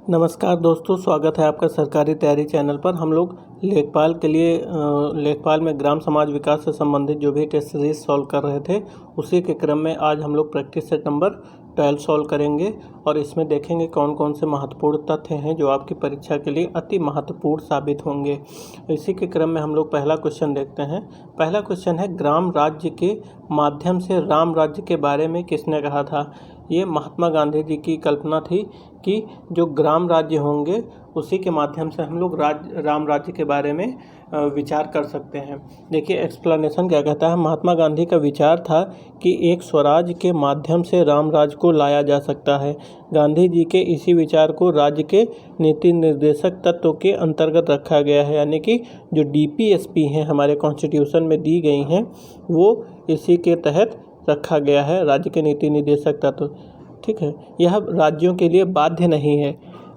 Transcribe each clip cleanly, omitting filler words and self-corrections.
नमस्कार दोस्तों, स्वागत है आपका सरकारी तैयारी चैनल पर। हम लोग लेखपाल के लिए लेखपाल में ग्राम समाज विकास से संबंधित जो भी टेस्ट सीरीज सॉल्व कर रहे थे, उसी के क्रम में आज हम लोग प्रैक्टिस सेट नंबर 12 सॉल्व करेंगे और इसमें देखेंगे कौन कौन से महत्वपूर्ण तथ्य हैं जो आपकी परीक्षा के लिए अति महत्वपूर्ण साबित होंगे। इसी के क्रम में हम लोग पहला क्वेश्चन देखते हैं। पहला क्वेश्चन है, ग्राम राज्य के माध्यम से राम राज्य के बारे में किसने कहा था? ये महात्मा गांधी जी की कल्पना थी कि जो ग्राम राज्य होंगे उसी के माध्यम से हम लोग राम राज्य के बारे में विचार कर सकते हैं। देखिए एक्सप्लेनेशन क्या कहता है। महात्मा गांधी का विचार था कि एक स्वराज के माध्यम से राम राज्य को लाया जा सकता है। गांधी जी के इसी विचार को राज्य के नीति निर्देशक तत्व के अंतर्गत रखा गया है, यानी कि जो DPSP हैं हमारे कॉन्स्टिट्यूशन में दी गई हैं वो इसी के तहत रखा गया है, राज्य के नीति निर्देशक तत्व। ठीक है, यह राज्यों के लिए बाध्य नहीं है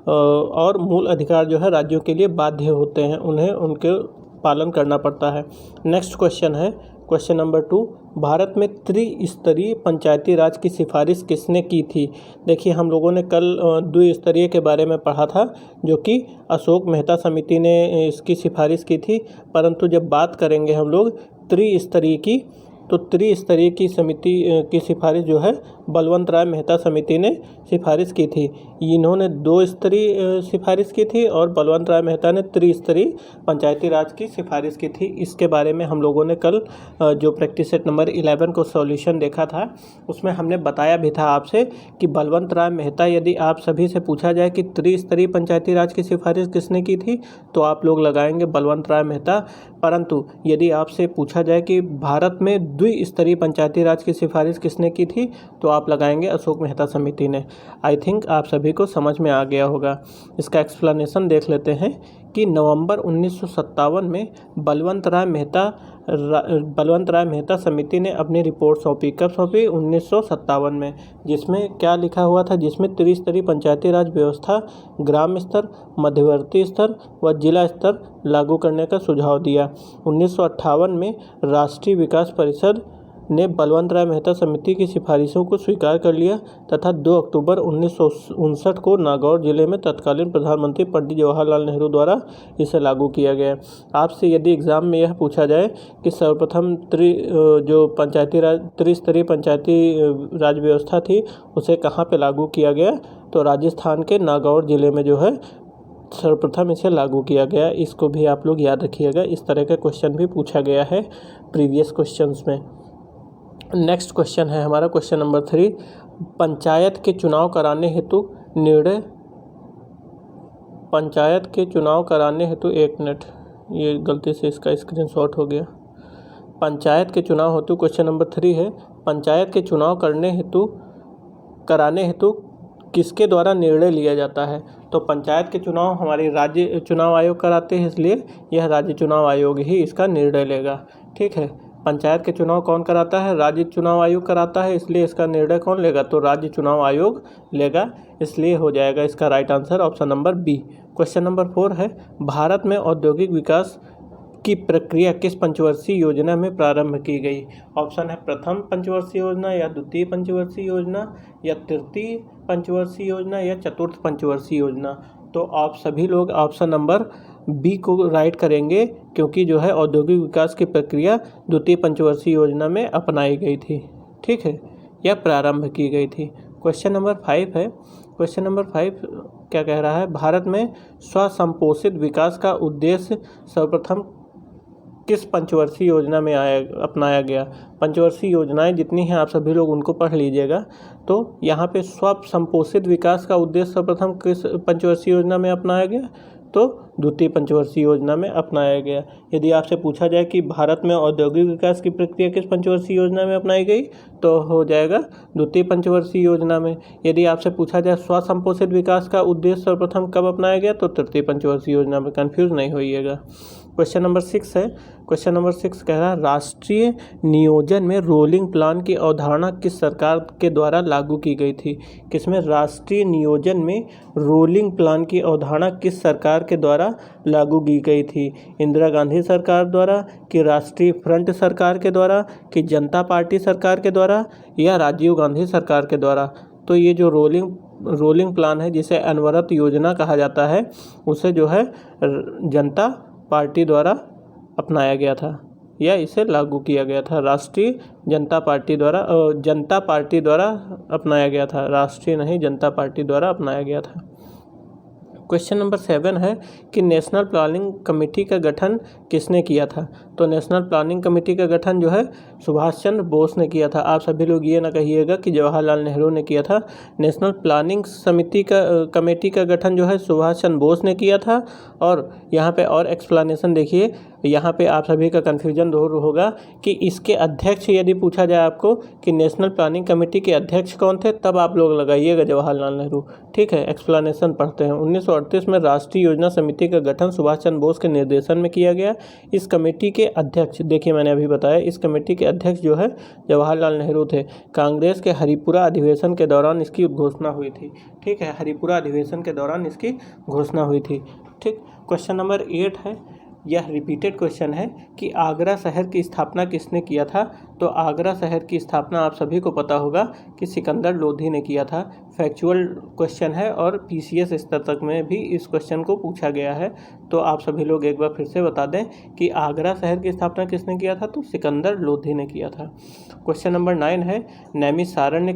और मूल अधिकार जो है राज्यों के लिए बाध्य होते हैं, उन्हें उनके पालन करना पड़ता है। नेक्स्ट क्वेश्चन है क्वेश्चन नंबर 2, भारत में त्रिस्तरीय पंचायती राज की सिफारिश किसने की थी? देखिए हम लोगों ने कल द्विस्तरीय के बारे में पढ़ा था जो कि अशोक मेहता समिति ने इसकी सिफारिश की थी, परंतु जब बात करेंगे हम लोग त्रिस्तरीय की, तो त्रिस्तरीय की समिति की सिफारिश जो है बलवंत राय मेहता समिति ने सिफारिश की थी। इन्होंने 2 स्तरीय सिफारिश की थी और बलवंत राय मेहता ने त्रिस्तरीय पंचायती राज की सिफारिश की थी। इसके बारे में हम लोगों ने कल जो प्रैक्टिस सेट नंबर 11 को सॉल्यूशन देखा था उसमें हमने बताया भी था आपसे कि बलवंत राय मेहता, यदि आप सभी से पूछा जाए कि त्रिस्तरीय पंचायती राज की सिफारिश किसने की थी तो आप लोग लगाएंगे बलवंत राय मेहता, परंतु यदि आपसे पूछा जाए कि भारत में द्विस्तरीय पंचायती राज की सिफारिश किसने की थी तो आप लगाएंगे अशोक मेहता समिति ने। आई थिंक आप सभी को समझ में आ गया होगा। इसका एक्सप्लेनेशन देख लेते हैं कि नवंबर 1957 में बलवंत राय मेहता समिति ने अपनी रिपोर्ट सौंपी। कब सौंपी? 1957 में। जिसमें क्या लिखा हुआ था? जिसमें त्रिस्तरीय पंचायती राज व्यवस्था ग्राम स्तर, मध्यवर्ती स्तर व जिला स्तर लागू करने का सुझाव दिया। 1958 में राष्ट्रीय विकास परिषद ने बलवंत राय मेहता समिति की सिफारिशों को स्वीकार कर लिया तथा 2 अक्टूबर 1959 को नागौर जिले में तत्कालीन प्रधानमंत्री पंडित जवाहरलाल नेहरू द्वारा इसे लागू किया गया। आपसे यदि एग्ज़ाम में यह पूछा जाए कि सर्वप्रथम त्रिस्तरीय पंचायती राज व्यवस्था थी उसे कहाँ पे लागू किया गया, तो राजस्थान के नागौर जिले में जो है सर्वप्रथम इसे लागू किया गया। इसको भी आप लोग याद रखिएगा, इस तरह का क्वेश्चन भी पूछा गया है प्रीवियस क्वेश्चंस में। नेक्स्ट क्वेश्चन है हमारा क्वेश्चन नंबर 3, पंचायत के चुनाव कराने हेतु एक मिनट, ये गलती से इसका स्क्रीनशॉट हो गया। पंचायत के चुनाव हेतु क्वेश्चन नंबर 3 है, पंचायत के चुनाव कराने हेतु किसके द्वारा निर्णय लिया जाता है? तो पंचायत के चुनाव हमारी राज्य चुनाव आयोग कराते हैं, इसलिए यह राज्य चुनाव आयोग ही इसका निर्णय लेगा। ठीक है, पंचायत के चुनाव कौन कराता है? राज्य चुनाव आयोग कराता है, इसलिए इसका निर्णय कौन लेगा? तो राज्य चुनाव आयोग लेगा, इसलिए हो जाएगा इसका right answer option number B. Question number 4 है, भारत में औद्योगिक विकास की प्रक्रिया किस पंचवर्षीय योजना में प्रारंभ की गई? ऑप्शन है प्रथम पंचवर्षीय योजना या द्वितीय पंचवर्षीय योजना या तृतीय पंचवर्षीय योजना या चतुर्थ पंचवर्षीय योजना। तो आप सभी लोग ऑप्शन नंबर बी को राइट करेंगे, क्योंकि जो है औद्योगिक विकास की प्रक्रिया द्वितीय पंचवर्षीय योजना में अपनाई गई थी। ठीक है, या प्रारंभ की गई थी। क्वेश्चन नंबर 5 है, क्वेश्चन नंबर 5 क्या कह रहा है? भारत में स्वसंपोषित विकास का उद्देश्य सर्वप्रथम किस पंचवर्षीय योजना में अपनाया गया? पंचवर्षीय योजनाएं जितनी हैं आप सभी लोग उनको पढ़ लीजिएगा। तो यहाँ पे स्वसंपोषित विकास का उद्देश्य सर्वप्रथम किस पंचवर्षीय योजना में अपनाया गया? तो द्वितीय पंचवर्षीय योजना में अपनाया गया। यदि आपसे पूछा जाए कि भारत में औद्योगिक विकास की प्रक्रिया किस पंचवर्षीय योजना में अपनाई गई, तो हो जाएगा द्वितीय पंचवर्षीय योजना में। यदि आपसे पूछा जाए स्वसंपोषित विकास का उद्देश्य सर्वप्रथम कब अपनाया गया, तो तृतीय पंचवर्षीय योजना में। कन्फ्यूज नहीं होइएगा। क्वेश्चन नंबर 6 है, क्वेश्चन नंबर 6 कह रहा है, राष्ट्रीय नियोजन में रोलिंग प्लान की अवधारणा किस सरकार के द्वारा लागू की गई थी? किसमें? राष्ट्रीय नियोजन में रोलिंग प्लान की अवधारणा किस सरकार के द्वारा लागू की गई थी? इंदिरा गांधी सरकार द्वारा, कि राष्ट्रीय फ्रंट सरकार के द्वारा, कि जनता पार्टी सरकार के द्वारा, या राजीव गांधी सरकार के द्वारा? तो ये जो रोलिंग रोलिंग प्लान है जिसे अनवरत योजना कहा जाता है, उसे जो है जनता पार्टी द्वारा अपनाया गया था या इसे लागू किया गया था। राष्ट्रीय जनता पार्टी द्वारा अपनाया गया था, राष्ट्रीय नहीं, जनता पार्टी द्वारा अपनाया गया था। क्वेश्चन नंबर 7 है कि नेशनल प्लानिंग कमेटी का गठन किसने किया था? तो नेशनल प्लानिंग कमेटी का गठन जो है सुभाष चंद्र बोस ने किया था। आप सभी लोग ये ना कहिएगा कि जवाहरलाल नेहरू ने किया था। नेशनल प्लानिंग कमेटी का गठन जो है सुभाष चंद्र बोस ने किया था। और यहाँ पे और एक्सप्लेनेशन देखिए, यहाँ पे आप सभी का कन्फ्यूजन दूर होगा कि इसके अध्यक्ष यदि पूछा जाए आपको कि नेशनल प्लानिंग कमेटी के अध्यक्ष कौन थे, तब आप लोग लगाइएगा जवाहरलाल नेहरू। ठीक है, एक्सप्लेनेशन पढ़ते हैं। 1938 में राष्ट्रीय योजना समिति का गठन सुभाष चंद्र बोस के निर्देशन में किया गया। इस कमेटी के अध्यक्ष, देखिए मैंने अभी बताया, इस कमेटी के अध्यक्ष जो है जवाहरलाल नेहरू थे। कांग्रेस के हरिपुरा अधिवेशन के दौरान इसकी घोषणा हुई थी। ठीक है, हरिपुरा अधिवेशन के दौरान इसकी घोषणा हुई थी। ठीक, क्वेश्चन नंबर 8 है, यह रिपीटेड क्वेश्चन है कि आगरा शहर की स्थापना किसने किया था? तो आगरा शहर की स्थापना आप सभी को पता होगा कि सिकंदर लोधी ने किया था। फैक्चुअल क्वेश्चन है और पीसीएस स्तर तक में भी इस क्वेश्चन को पूछा गया है। तो आप सभी लोग एक बार फिर से बता दें कि आगरा शहर की स्थापना किसने किया था? तो सिकंदर लोधी ने किया था। क्वेश्चन नंबर 9 है, नैमिषारण्य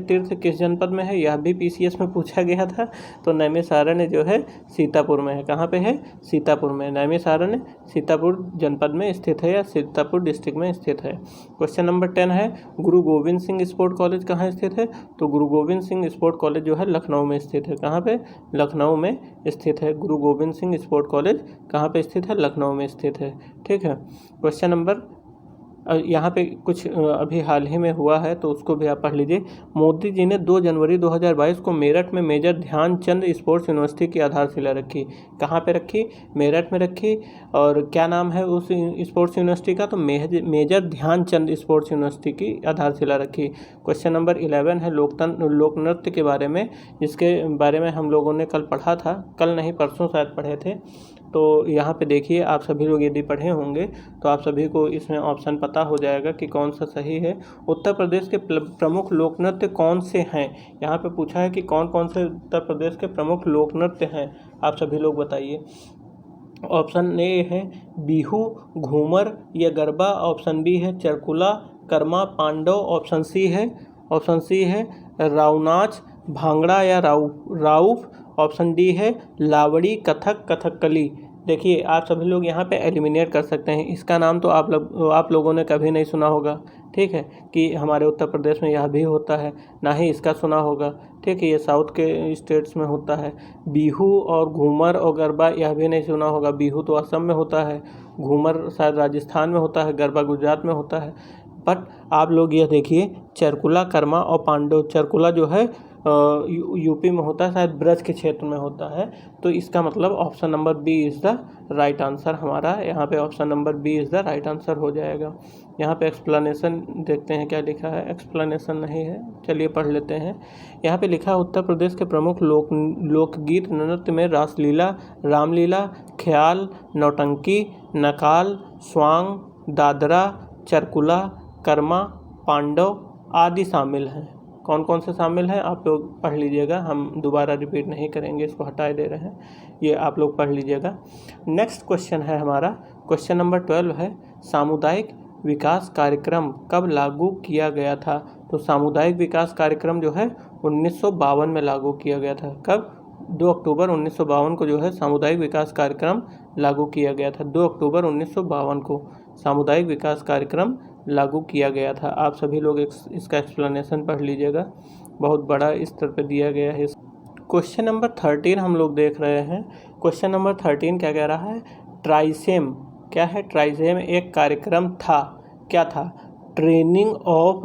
तीर्थ किस जनपद में है? यह भी पीसीएस में पूछा गया था। तो नैमिषारण्य जो है सीतापुर में है। कहाँ पे है? सीतापुर में। नैमिषारण्य सीतापुर जनपद में स्थित है या सीतापुर डिस्ट्रिक्ट में स्थित है। क्वेश्चन नंबर 10 है, गुरु गोविंद सिंह स्पोर्ट कॉलेज कहाँ स्थित है? तो गुरु गोविंद सिंह स्पोर्ट कॉलेज जो है लखनऊ में स्थित है। कहाँ पे? लखनऊ में स्थित है। गुरु गोविंद सिंह स्पोर्ट कॉलेज कहाँ पे स्थित है? लखनऊ में स्थित है। ठीक है, क्वेश्चन नंबर, यहाँ पे कुछ अभी हाल ही में हुआ है तो उसको भी आप पढ़ लीजिए। मोदी जी ने 2 जनवरी 2022 को मेरठ में मेजर ध्यानचंद स्पोर्ट्स यूनिवर्सिटी की आधारशिला रखी। कहाँ पे रखी? मेरठ में रखी। और क्या नाम है उस स्पोर्ट्स यूनिवर्सिटी का? तो मेजर ध्यानचंद स्पोर्ट्स यूनिवर्सिटी की आधारशिला रखी। क्वेश्चन नंबर 11 है लोक नृत्य के बारे में, जिसके बारे में हम लोगों ने कल पढ़ा था, कल नहीं परसों शायद पढ़े थे। तो यहाँ पे देखिए, आप सभी लोग यदि पढ़े होंगे तो आप सभी को इसमें ऑप्शन पता हो जाएगा कि कौन सा सही है। उत्तर प्रदेश के प्रमुख लोक नृत्य कौन से हैं? यहाँ पे पूछा है कि कौन कौन से उत्तर प्रदेश के प्रमुख लोक नृत्य हैं, आप सभी लोग बताइए। ऑप्शन ए है बिहू, घूमर या गरबा। ऑप्शन बी है चरकुला, कर्मा, पांडव। ऑप्शन सी है रावनाच, भांगड़ा या राउफ। ऑप्शन डी है लावड़ी, कथक, कथकली। देखिए, आप सभी लोग यहाँ पे एलिमिनेट कर सकते हैं। इसका नाम तो आप लोगों ने कभी नहीं सुना होगा। ठीक है, कि हमारे उत्तर प्रदेश में यह भी होता है, ना ही इसका सुना होगा। ठीक है, ये साउथ के स्टेट्स में होता है। बिहू और घूमर और गरबा यह भी नहीं सुना होगा। बिहू तो असम में होता है, घूमर शायद राजस्थान में होता है, गरबा गुजरात में होता है। बट आप लोग यह देखिए, चरकुला, कर्मा और पांडव। चरकुला जो है यूपी में होता है, शायद ब्रज के क्षेत्र में होता है। तो इसका मतलब option number B is the right answer हमारा। यहाँ पे option number B is the right answer हो जाएगा। यहाँ पे एक्सप्लेनेशन देखते हैं क्या लिखा है। एक्सप्लेनेशन नहीं है, चलिए पढ़ लेते हैं। यहाँ पे लिखा है उत्तर प्रदेश के प्रमुख लोकगीत नृत्य में रासलीला, रामलीला, ख्याल, नौटंकी, नकाल, स्वांग, दादरा, चरकुला, कर्मा, पांडव आदि शामिल हैं। कौन कौन से शामिल हैं आप लोग पढ़ लीजिएगा, हम दोबारा रिपीट नहीं करेंगे, इसको हटा दे रहे हैं, ये आप लोग पढ़ लीजिएगा। नेक्स्ट क्वेश्चन है हमारा, क्वेश्चन नंबर 12 है, सामुदायिक विकास कार्यक्रम कब लागू किया गया था? तो सामुदायिक विकास कार्यक्रम जो है 1952 में लागू किया गया था। कब? 2 अक्टूबर 1952 को जो है सामुदायिक विकास कार्यक्रम लागू किया गया था। 2 अक्टूबर 1952 को सामुदायिक विकास कार्यक्रम लागू किया गया था। आप सभी लोग इसका एक्सप्लेनेशन पढ़ लीजिएगा, बहुत बड़ा स्तर पे दिया गया है। क्वेश्चन नंबर 13 हम लोग देख रहे हैं। क्वेश्चन नंबर 13 क्या कह रहा है? ट्राइसेम क्या है? ट्राइसेम एक कार्यक्रम था। क्या था? Training of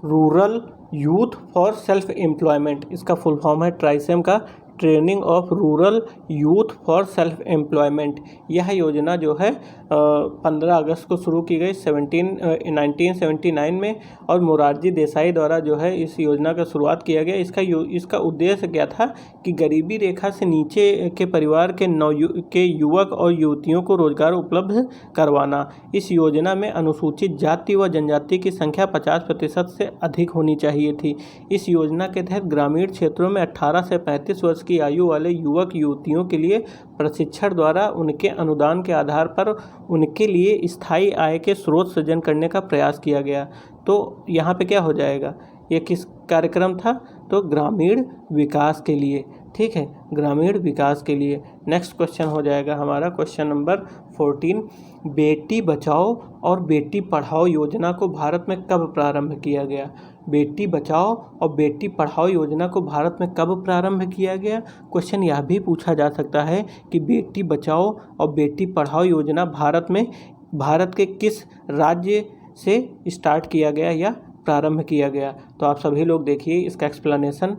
rural youth for self employment. इसका फुल फॉर्म है ट्राइसेम का, training of rural youth for self employment. यह योजना जो है 15 अगस्त को शुरू की गई 1979 में, और मोरारजी देसाई द्वारा जो है इस योजना का शुरुआत किया गया। इसका उद्देश्य क्या था कि गरीबी रेखा से नीचे के परिवार के युवक और युवतियों को रोजगार उपलब्ध करवाना। इस योजना में अनुसूचित जाति व जनजाति की संख्या 50% से अधिक होनी चाहिए थी। इस योजना के तहत ग्रामीण क्षेत्रों में 18 से 35 वर्ष की आयु वाले युवक युवतियों के लिए प्रशिक्षण द्वारा उनके अनुदान के आधार पर उनके लिए स्थायी आय के स्रोत सृजन करने का प्रयास किया गया। तो यहाँ पे क्या हो जाएगा, ये किस कार्यक्रम था, तो ग्रामीण विकास के लिए। ठीक है, ग्रामीण विकास के लिए। नेक्स्ट क्वेश्चन हो जाएगा हमारा क्वेश्चन नंबर 14। बेटी बचाओ और बेटी पढ़ाओ योजना को भारत में कब प्रारंभ किया गया? बेटी बचाओ और बेटी पढ़ाओ योजना को भारत में कब प्रारंभ किया गया? क्वेश्चन यह भी पूछा जा सकता है कि बेटी बचाओ और बेटी पढ़ाओ योजना भारत के किस राज्य से स्टार्ट किया गया या प्रारंभ किया गया? तो आप सभी लोग देखिए इसका एक्सप्लेनेशन,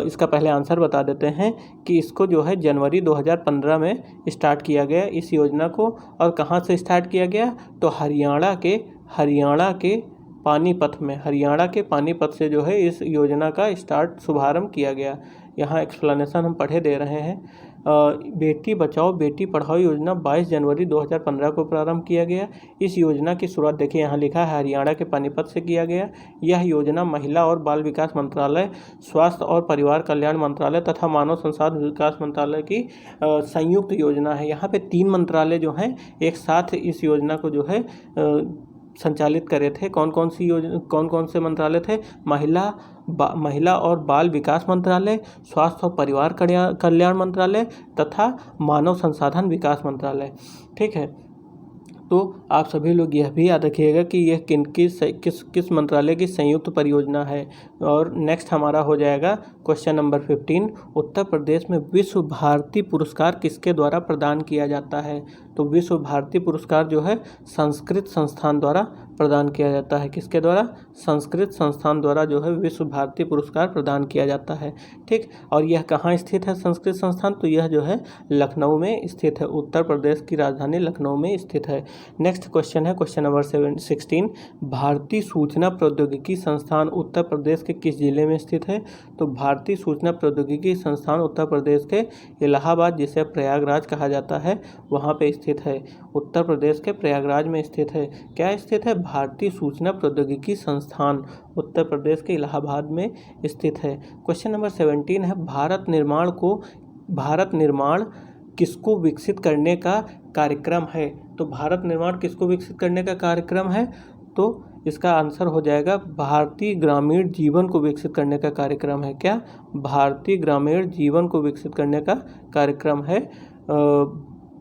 इसका पहले आंसर बता देते हैं कि इसको जो है जनवरी 2015 में स्टार्ट किया गया इस योजना को। और कहाँ से स्टार्ट किया गया? तो हरियाणा के पानीपत से जो है इस योजना का शुभारंभ किया गया। यहाँ एक्सप्लेनेशन हम पढ़े दे रहे हैं। बेटी बचाओ बेटी पढ़ाओ योजना 22 जनवरी 2015 को प्रारंभ किया गया। इस योजना की शुरुआत देखिए यहाँ लिखा है हरियाणा के पानीपत से किया गया। यह योजना महिला और बाल विकास मंत्रालय, स्वास्थ्य और परिवार कल्याण मंत्रालय तथा मानव संसाधन विकास मंत्रालय की संयुक्त योजना है। यहाँ पे 3 मंत्रालय जो हैं एक साथ इस योजना को जो है संचालित करे थे। कौन कौन से मंत्रालय थे? महिला और बाल विकास मंत्रालय, स्वास्थ्य और परिवार कल्याण मंत्रालय तथा मानव संसाधन विकास मंत्रालय। ठीक है, तो आप सभी लोग यह भी याद रखिएगा कि यह किस मंत्रालय की संयुक्त परियोजना है। और नेक्स्ट हमारा हो जाएगा क्वेश्चन नंबर 15। उत्तर प्रदेश में विश्व भारती पुरस्कार किसके द्वारा प्रदान किया जाता है? तो विश्व भारती पुरस्कार जो है संस्कृत संस्थान द्वारा प्रदान किया जाता है। किसके द्वारा? संस्कृत संस्थान द्वारा जो है विश्व भारती पुरस्कार प्रदान किया जाता है। ठीक, और यह कहाँ स्थित है संस्कृत संस्थान? तो यह जो है लखनऊ में स्थित है, उत्तर प्रदेश की राजधानी लखनऊ में स्थित है। नेक्स्ट क्वेश्चन है क्वेश्चन नंबर 16। भारतीय सूचना प्रौद्योगिकी संस्थान उत्तर प्रदेश के किस जिले में स्थित है? तो भारतीय सूचना प्रौद्योगिकी संस्थान उत्तर प्रदेश के इलाहाबाद, जिसे प्रयागराज कहा जाता है, वहाँ पे स्थित है। उत्तर प्रदेश के प्रयागराज में स्थित है। क्या स्थित है? भारतीय सूचना प्रौद्योगिकी संस्थान उत्तर प्रदेश के इलाहाबाद में स्थित है। क्वेश्चन नंबर 17 है भारत निर्माण किसको विकसित करने का कार्यक्रम है? तो भारत निर्माण किसको विकसित करने का कार्यक्रम है? तो इसका आंसर हो जाएगा भारतीय ग्रामीण जीवन को विकसित करने का कार्यक्रम है। क्या? भारतीय ग्रामीण जीवन को विकसित करने का कार्यक्रम है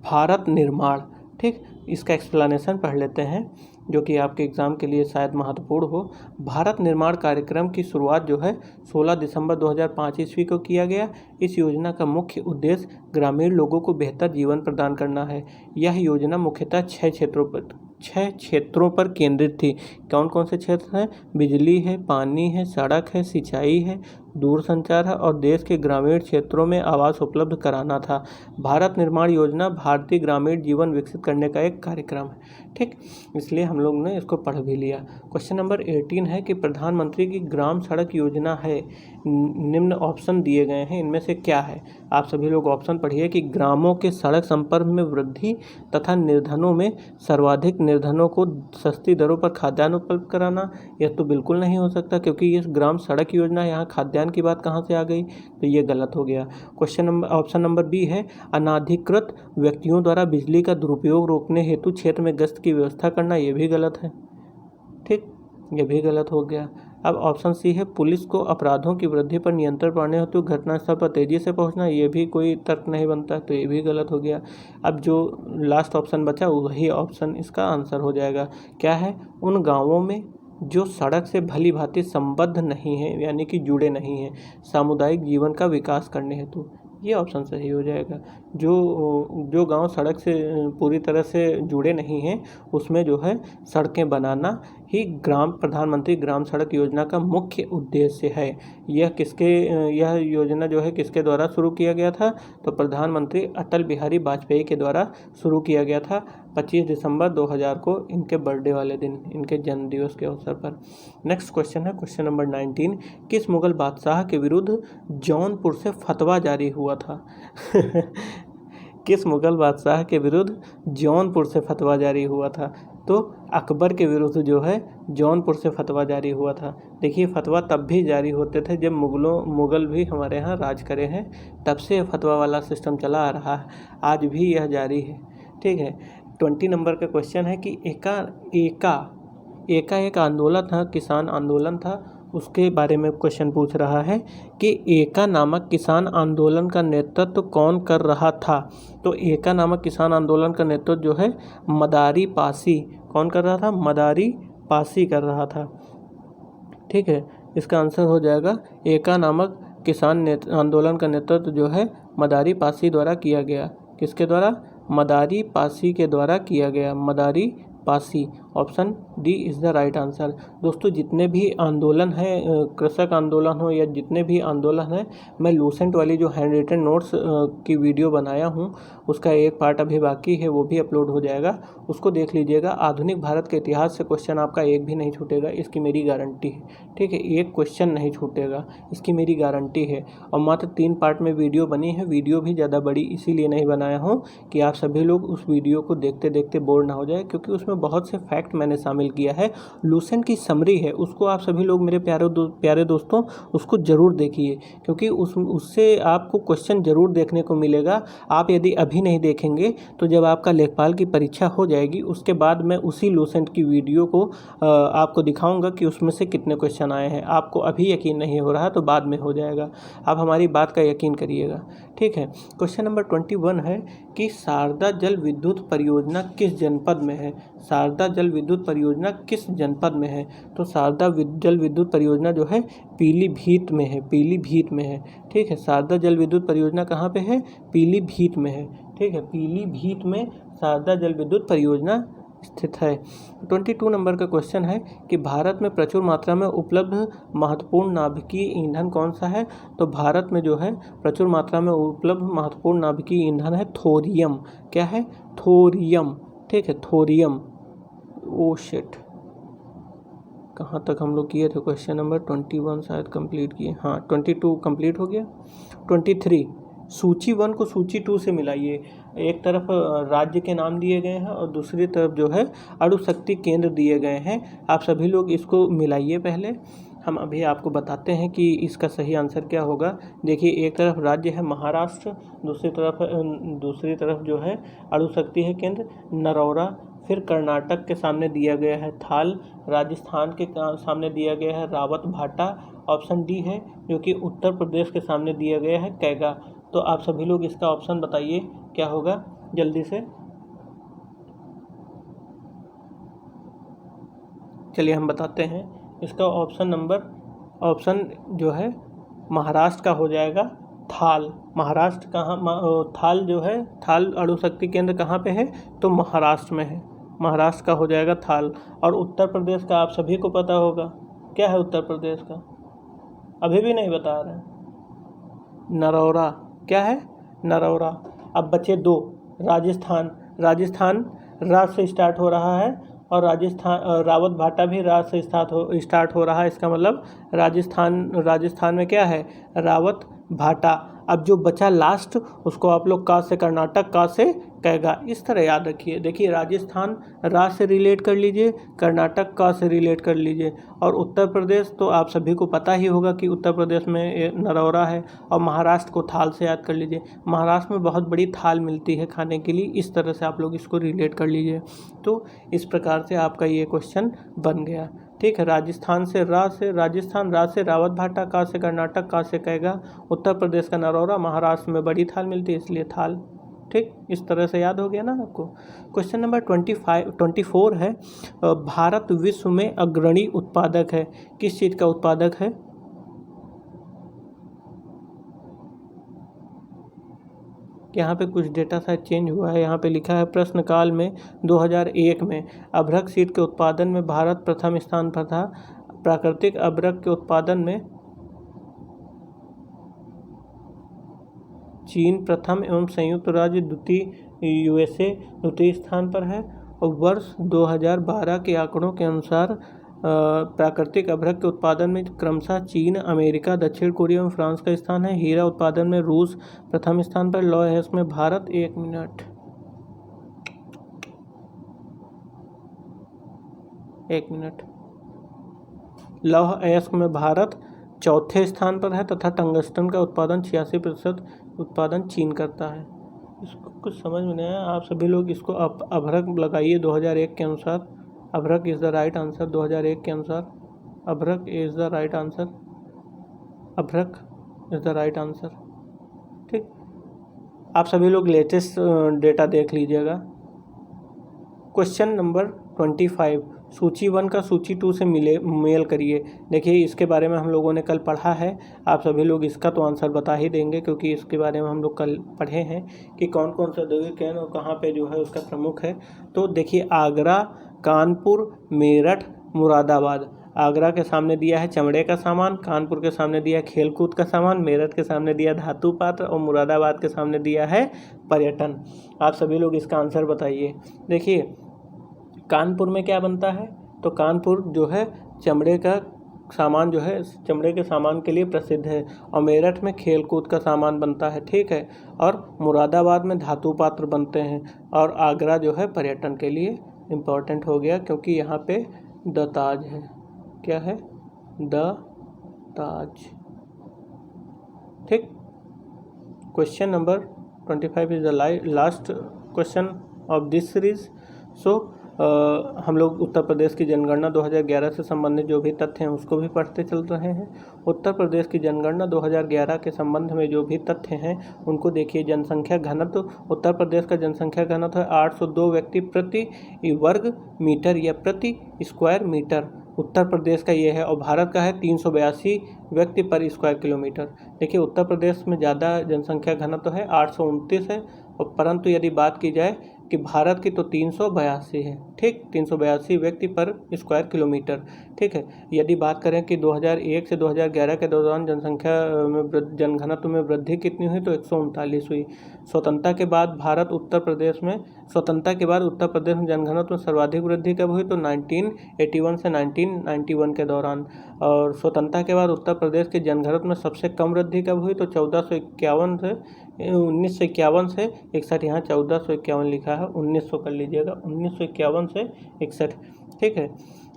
भारत निर्माण। ठीक, इसका एक्सप्लेनेशन पढ़ लेते हैं जो कि आपके एग्ज़ाम के लिए शायद महत्वपूर्ण हो। भारत निर्माण कार्यक्रम की शुरुआत जो है 16 दिसंबर 2005 ईस्वी को किया गया। इस योजना का मुख्य उद्देश्य ग्रामीण लोगों को बेहतर जीवन प्रदान करना है। यह योजना मुख्यतः 6 क्षेत्रों पर केंद्रित थी। कौन कौन से क्षेत्र हैं? बिजली है, पानी है, सड़क है, सिंचाई है, दूरसंचार है और देश के ग्रामीण क्षेत्रों में आवास उपलब्ध कराना था। भारत निर्माण योजना भारतीय ग्रामीण जीवन विकसित करने का एक कार्यक्रम है। ठीक, इसलिए हम लोग ने इसको पढ़ भी लिया। क्वेश्चन नंबर 18 है कि प्रधानमंत्री की ग्राम सड़क योजना है, निम्न ऑप्शन दिए गए हैं, इनमें से क्या है? आप सभी लोग ऑप्शन पढ़िए कि ग्रामों के सड़क संपर्क में वृद्धि तथा निर्धनों में सर्वाधिक निर्धनों को सस्ती दरों पर खाद्यान्न उपलब्ध कराना। यह तो बिल्कुल नहीं हो सकता क्योंकि ये ग्राम सड़क योजना, यहाँ खाद्यान्न की बात कहाँ से आ गई? तो ये गलत हो गया। ऑप्शन नंबर बी है अनाधिकृत व्यक्तियों द्वारा बिजली का दुरुपयोग रोकने हेतु क्षेत्र में गश्त की व्यवस्था करना। ये भी गलत है। ठीक, ये भी गलत हो गया। अब ऑप्शन सी है पुलिस को अपराधों की वृद्धि पर नियंत्रण पाने हेतु घटनास्थल पर तेजी से पहुंचना। ये भी कोई तर्क नहीं बनता, तो ये भी गलत हो गया। अब जो लास्ट ऑप्शन बचा वही ऑप्शन इसका आंसर हो जाएगा। क्या है? उन गाँवों में जो सड़क से भली भांति संबद्ध नहीं है, यानी कि जुड़े नहीं हैं, सामुदायिक जीवन का विकास करने हेतु। ये ऑप्शन सही हो जाएगा। जो गांव सड़क से पूरी तरह से जुड़े नहीं हैं उसमें जो है सड़कें बनाना, ही प्रधानमंत्री ग्राम सड़क योजना का मुख्य उद्देश्य है। यह योजना जो है किसके द्वारा शुरू किया गया था? तो प्रधानमंत्री अटल बिहारी वाजपेयी के द्वारा शुरू किया गया था 25 दिसंबर 2000 को, इनके बर्थडे वाले दिन, इनके जन्मदिवस के अवसर पर। नेक्स्ट क्वेश्चन है क्वेश्चन नंबर 19, किस मुगल बादशाह के विरुद्ध जौनपुर से फतवा जारी हुआ था? किस मुगल बादशाह के विरुद्ध जौनपुर से फतवा जारी हुआ था? तो अकबर के विरुद्ध जो है जौनपुर से फतवा जारी हुआ था। देखिए, फतवा तब भी जारी होते थे जब मुगल भी हमारे यहाँ राज करे हैं, तब से फतवा वाला सिस्टम चला आ रहा है, आज भी यह जारी है। ठीक है, 20 नंबर का क्वेश्चन है कि एका एक आंदोलन था, किसान आंदोलन था, उसके बारे में क्वेश्चन पूछ रहा है कि एका नामक किसान आंदोलन का नेतृत्व कौन कर रहा था? तो एका नामक किसान आंदोलन का नेतृत्व जो है मदारी पासी, कौन कर रहा था? मदारी पासी कर रहा था। ठीक है, इसका आंसर हो जाएगा एका नामक किसान आंदोलन का नेतृत्व जो है मदारी पासी द्वारा किया गया। किसके द्वारा? मदारी पासी के द्वारा किया गया, मदारी Pasi. Option D is the right answer. दोस्तों, जितने भी आंदोलन हैं, कृषक आंदोलन हो या जितने भी आंदोलन हैं, मैं लूसेंट वाली जो हैंड रिटन नोट्स की वीडियो बनाया हूँ, उसका एक पार्ट अभी बाकी है, वो भी अपलोड हो जाएगा, उसको देख लीजिएगा। आधुनिक भारत के इतिहास से क्वेश्चन आपका एक भी नहीं छूटेगा, इसकी मेरी गारंटी है। ठीक है, एक क्वेश्चन नहीं छूटेगा, इसकी मेरी गारंटी है। और मात्र 3 पार्ट में वीडियो बनी है, वीडियो भी ज़्यादा बड़ी इसीलिए नहीं बनाया हूँ कि आप सभी लोग उस वीडियो को देखते देखते बोर ना हो जाए, क्योंकि उसमें बहुत से फैक्ट मैंने शामिल किया है। लूसेंट की समरी है, उसको आप सभी लोग मेरे प्यारे दोस्तों उसको ज़रूर देखिए, क्योंकि उससे आपको क्वेश्चन ज़रूर देखने को मिलेगा। आप यदि अभी नहीं देखेंगे तो जब आपका लेखपाल की परीक्षा हो जाएगी, उसके बाद मैं उसी लूसेंट की वीडियो को आपको दिखाऊंगा कि उसमें से कितने क्वेश्चन आए हैं। आपको अभी यकीन नहीं हो रहा तो बाद में हो जाएगा, आप हमारी बात का यकीन करिएगा। ठीक है, क्वेश्चन नंबर 21 है कि शारदा जल विद्युत परियोजना किस जनपद में है? शारदा जल विद्युत परियोजना किस जनपद में है? तो शारदा जल विद्युत परियोजना जो है पीलीभीत में है, पीलीभीत में है। ठीक है, शारदा जल विद्युत परियोजना कहाँ पे है? पीलीभीत में है। ठीक है, पीलीभीत में शारदा जल विद्युत परियोजना स्थित है। 22 नंबर का क्वेश्चन है कि भारत में प्रचुर मात्रा में उपलब्ध महत्वपूर्ण नाभिकीय ईंधन कौन सा है? तो भारत में जो है प्रचुर मात्रा में उपलब्ध महत्वपूर्ण नाभिकीय ईंधन है थोरियम। क्या है? थोरियम। ठीक है, थोरियम। ओ शिट, कहाँ तक हम लोग किए थे? क्वेश्चन नंबर 21 शायद कंप्लीट किए। हाँ, 22 कंप्लीट हो गया। 23, सूची 1 को सूची 2 से मिलाइए। एक तरफ राज्य के नाम दिए गए हैं और दूसरी तरफ जो है अणुशक्ति केंद्र दिए गए हैं। आप सभी लोग इसको मिलाइए पहले, हम अभी आपको बताते हैं कि इसका सही आंसर क्या होगा। देखिए, एक तरफ राज्य है महाराष्ट्र, दूसरी तरफ जो है अणुशक्ति है केंद्र नरौरा, फिर कर्नाटक के सामने दिया गया है थाल, राजस्थान के सामने दिया गया है रावत भाटा। ऑप्शन डी है जो कि उत्तर प्रदेश के सामने दिया गया है कैगा। तो आप सभी लोग इसका ऑप्शन बताइए क्या होगा जल्दी से। चलिए हम बताते हैं, इसका ऑप्शन जो है महाराष्ट्र का हो जाएगा थाल। महाराष्ट्र कहाँ? थाल जो है, थाल अणुशक्ति केंद्र कहाँ पे है? तो महाराष्ट्र में है, महाराष्ट्र का हो जाएगा थाल। और उत्तर प्रदेश का आप सभी को पता होगा, क्या है उत्तर प्रदेश का? अभी भी नहीं बता रहे हैं। नरौरा। क्या है? नरौरा। अब बचे 2, राजस्थान। राजस्थान रा से स्टार्ट हो रहा है और रावत भाटा भी रा से स्टार्ट हो रहा है। इसका मतलब राजस्थान में क्या है? रावत भाटा। अब जो बचा लास्ट उसको आप लोग का से कर्नाटक, का से कैगा, इस तरह याद रखिए। देखिए, राजस्थान रा से रिलेट कर लीजिए, कर्नाटक का से रिलेट कर लीजिए, और उत्तर प्रदेश तो आप सभी को पता ही होगा कि उत्तर प्रदेश में नरौरा है, और महाराष्ट्र को थाल से याद कर लीजिए। महाराष्ट्र में बहुत बड़ी थाल मिलती है खाने के लिए, इस तरह से आप लोग इसको रिलेट कर लीजिए। तो इस प्रकार से आपका ये क्वेश्चन बन गया। ठीक है, राजस्थान से राजस्थान, रा से रावत भाटा, का से कर्नाटक, का से कैगा, उत्तर प्रदेश का नरौरा, महाराष्ट्र में बड़ी थाल मिलती है इसलिए थाल। ठीक, इस तरह से याद हो गया ना आपको। क्वेश्चन नंबर 24 है, भारत विश्व में अग्रणी उत्पादक है, किस चीज़ का उत्पादक है? कि यहाँ पे कुछ डेटा शायद चेंज हुआ है। यहाँ पे लिखा है प्रश्नकाल में 2001 में अभ्रक सीड के उत्पादन में भारत प्रथम स्थान पर था। प्राकृतिक अभ्रक के उत्पादन में चीन प्रथम एवं संयुक्त राज्य द्वितीय, यूएसए द्वितीय स्थान पर है। और वर्ष 2012 के आंकड़ों के अनुसार प्राकृतिक अभ्रक के उत्पादन में क्रमशः चीन, अमेरिका, दक्षिण कोरिया एवं फ्रांस का स्थान है। हीरा उत्पादन में रूस प्रथम स्थान पर, लौह अयस्क में भारत लौह अयस्क में भारत चौथे स्थान पर है तथा टंगस्टन का उत्पादन 86% उत्पादन चीन करता है। इसको कुछ समझ में नहीं आया, आप सभी लोग इसको अभ्रक लगाइए 2001 के अनुसार। अभ्रक इज़ द राइट आंसर 2001 के अनुसार। अभ्रक इज़ द राइट आंसर। अभ्रक इज़ द राइट आंसर। ठीक, आप सभी लोग लेटेस्ट डेटा देख लीजिएगा। क्वेश्चन नंबर 25, सूची 1 का सूची 2 से मेल करिए। देखिए, इसके बारे में हम लोगों ने कल पढ़ा है। आप सभी लोग इसका तो आंसर बता ही देंगे क्योंकि इसके बारे में हम लोग कल पढ़े हैं कि कौन कौन सा औद्योगिक केंद्र और कहाँ पे जो है उसका प्रमुख है। तो देखिए, आगरा, कानपुर, मेरठ, मुरादाबाद। आगरा के सामने दिया है चमड़े का सामान, कानपुर के सामने दिया है खेलकूद का सामान, मेरठ के सामने दिया धातु पात्र और मुरादाबाद के सामने दिया है पर्यटन। आप सभी लोग इसका आंसर बताइए। देखिए, कानपुर में क्या बनता है, तो कानपुर जो है चमड़े का सामान जो है चमड़े के सामान के लिए प्रसिद्ध है। और मेरठ में खेलकूद का सामान बनता है, ठीक है। और मुरादाबाद में धातु पात्र बनते हैं। और आगरा जो है पर्यटन के लिए इम्पोर्टेंट हो गया क्योंकि यहाँ पे द ताज है। क्या है? द ताज। ठीक। Question number 25 is the last question of this series. So हम लोग उत्तर प्रदेश की जनगणना 2011 से संबंधित जो भी तथ्य हैं उसको भी पढ़ते चल रहे हैं। उत्तर प्रदेश की जनगणना 2011 के संबंध में जो भी तथ्य हैं उनको देखिए। जनसंख्या घनत्व, उत्तर प्रदेश का जनसंख्या घनत्व है 802 व्यक्ति प्रति वर्ग मीटर या प्रति स्क्वायर मीटर। उत्तर प्रदेश का ये है। और भारत का है 382 व्यक्ति पर स्क्वायर किलोमीटर। देखिए, उत्तर प्रदेश में ज़्यादा जनसंख्या घनत्व है 829 है, और परंतु यदि बात की जाए कि भारत की तो 382 है। ठीक, 382 व्यक्ति पर स्क्वायर किलोमीटर। ठीक है। यदि बात करें कि 2001 से 2011 के दौरान जनसंख्या में जनघनत्व में वृद्धि कितनी हुई, तो 139 हुई। स्वतंत्रता के बाद उत्तर प्रदेश में जनघनत्व में सर्वाधिक वृद्धि कब हुई, तो 1981 से 1991 के दौरान। और स्वतंत्रता के बाद उत्तर प्रदेश के जनघनत्व में सबसे कम वृद्धि कब हुई, तो 1951 से 61। यहाँ 1451 लिखा है, 1900 कर लीजिएगा, 1951 से 61। ठीक है।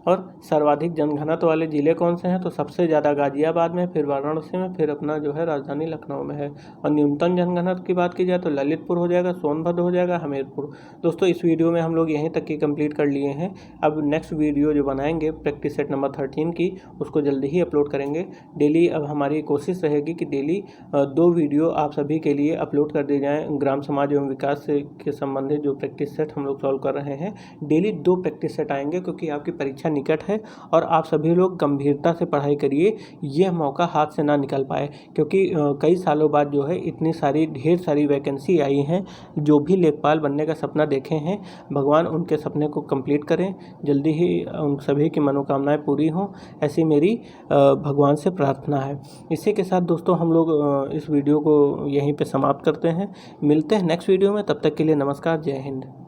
और सर्वाधिक जनघनत्व वाले ज़िले कौन से हैं, तो सबसे ज़्यादा गाजियाबाद में, फिर वाराणसी में, फिर अपना जो है राजधानी लखनऊ में है। और न्यूनतम जनघनत्व की बात की जाए तो ललितपुर हो जाएगा, सोनभद्र हो जाएगा, हमीरपुर। दोस्तों, इस वीडियो में हम लोग यहीं तक की कंप्लीट कर लिए हैं। अब नेक्स्ट वीडियो जो बनाएंगे प्रैक्टिस सेट नंबर 13 की, उसको जल्दी ही अपलोड करेंगे। डेली अब हमारी कोशिश रहेगी कि डेली 2 वीडियो आप सभी के लिए अपलोड कर दिए जाएँ। ग्राम समाज एवं विकास के संबंधित जो प्रैक्टिस सेट हम लोग सॉल्व कर रहे हैं, डेली 2 प्रैक्टिस सेट आएंगे क्योंकि आपकी परीक्षा निकट है। और आप सभी लोग गंभीरता से पढ़ाई करिए, यह मौका हाथ से ना निकल पाए क्योंकि कई सालों बाद जो है इतनी सारी ढेर सारी वैकेंसी आई हैं। जो भी लेखपाल बनने का सपना देखे हैं, भगवान उनके सपने को कंप्लीट करें, जल्दी ही उन सभी की मनोकामनाएं पूरी हों, ऐसी मेरी भगवान से प्रार्थना है। इसी के साथ दोस्तों हम लोग इस वीडियो को यहीं पे समाप्त करते हैं। मिलते हैं नेक्स्ट वीडियो में, तब तक के लिए नमस्कार, जय हिंद।